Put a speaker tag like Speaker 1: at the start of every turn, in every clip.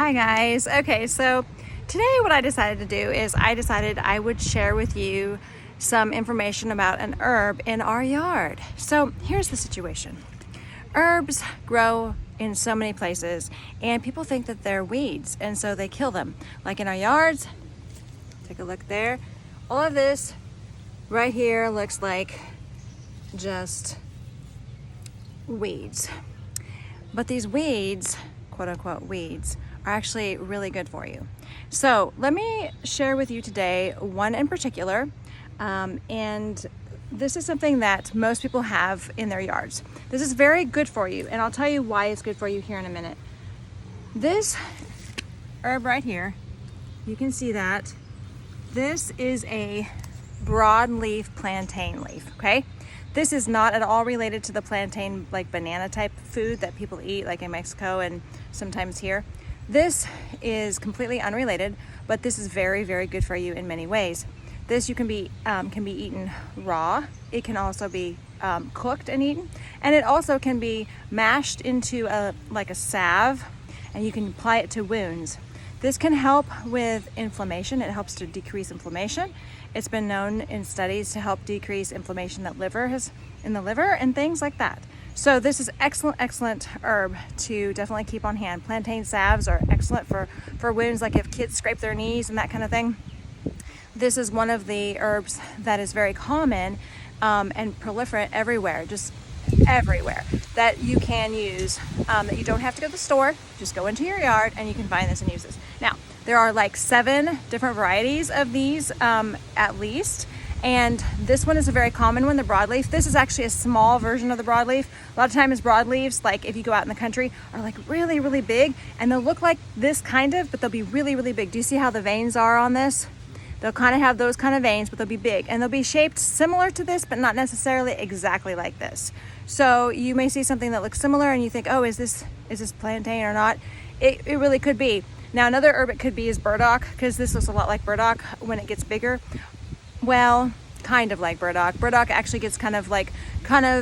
Speaker 1: Hi guys. Okay, so today what I decided to do is I would share with you some information about an herb in our yard. So here's the situation. Herbs grow in so many places and people think that they're weeds and so they kill them. Like in our yards, take a look there. All of this right here looks like just weeds. But these weeds, quote unquote weeds, are actually really good for you. So let me share with you today one in particular, and this is something that most people have in their yards. This is very good for you, and I'll tell you why it's good for you here in a minute. This herb right here, you can see that this is a broadleaf plantain leaf, okay? This is not at all related to the plantain, like banana type food that people eat like in Mexico and sometimes here. This is completely unrelated, but this is very, very good for you in many ways. This can be eaten raw. It can also be cooked and eaten, and it also can be mashed into a salve, and you can apply it to wounds. This can help with inflammation. It helps to decrease inflammation. It's been known in studies to help decrease inflammation that in the liver and things like that. So this is excellent herb to definitely keep on hand. Plantain salves are excellent for wounds, like if kids scrape their knees and that kind of thing. This is one of the herbs that is very common and proliferate everywhere, just everywhere, that you can use, that you don't have to go to the store. Just go into your yard and you can find this and use this. Now, there are like 7 different varieties of these at least. And this one is a very common one, the broadleaf. This is actually a small version of the broadleaf. A lot of times broadleaves, like if you go out in the country, are like really, really big, and they'll look like this kind of, but they'll be really, really big. Do you see how the veins are on this? They'll kind of have those kind of veins, but they'll be big, and they'll be shaped similar to this, but not necessarily exactly like this. So you may see something that looks similar and you think, oh, is this plantain or not? It really could be. Now another herb it could be is burdock, because this looks a lot like burdock when it gets bigger. Well, kind of like burdock. Burdock actually gets kind of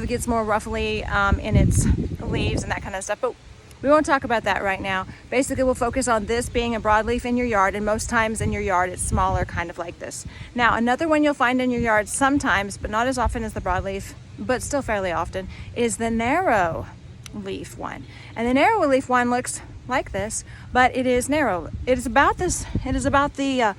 Speaker 1: gets more ruffly in its leaves and that kind of stuff, but we won't talk about that right now. Basically, we'll focus on this being a broadleaf in your yard, and most times in your yard it's smaller, kind of like this. Now, another one you'll find in your yard sometimes, but not as often as the broadleaf, but still fairly often, is the narrow leaf one. And the narrow leaf one looks like this, but it is narrow. It is about this. It is about the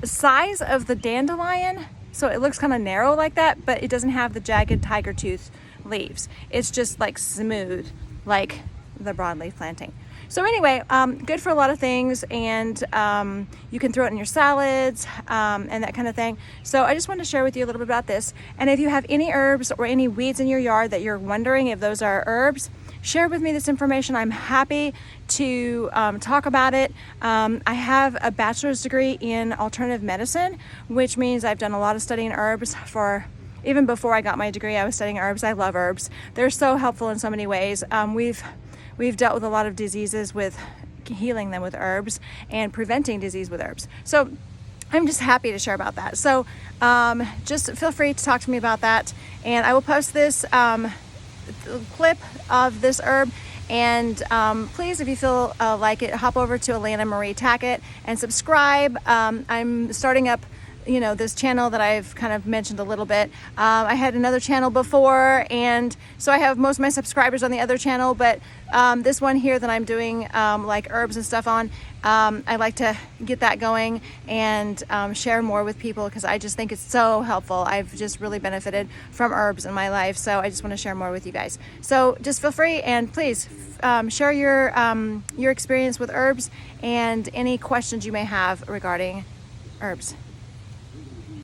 Speaker 1: size of the dandelion, so it looks kind of narrow like that, but it doesn't have the jagged tiger tooth leaves. It's just like smooth, like the broadleaf plantain. So anyway, good for a lot of things, and you can throw it in your salads and that kind of thing. So I just wanted to share with you a little bit about this. And if you have any herbs or any weeds in your yard that you're wondering if those are herbs, share with me this information. I'm happy to talk about it. I have a bachelor's degree in alternative medicine, which means I've done a lot of studying herbs even before I got my degree. I was studying herbs. I love herbs. They're so helpful in so many ways. We've dealt with a lot of diseases with healing them with herbs and preventing disease with herbs. So I'm just happy to share about that. So just feel free to talk to me about that. And I will post this clip of this herb, and please, if you feel like it, hop over to Alana Marie Tackett and subscribe. I'm starting up this channel that I've kind of mentioned a little bit. I had another channel before, and so I have most of my subscribers on the other channel, but this one here that I'm doing like herbs and stuff on, I like to get that going and share more with people, because I just think it's so helpful. I've just really benefited from herbs in my life, so I just want to share more with you guys. So just feel free, and please share your experience with herbs and any questions you may have regarding herbs.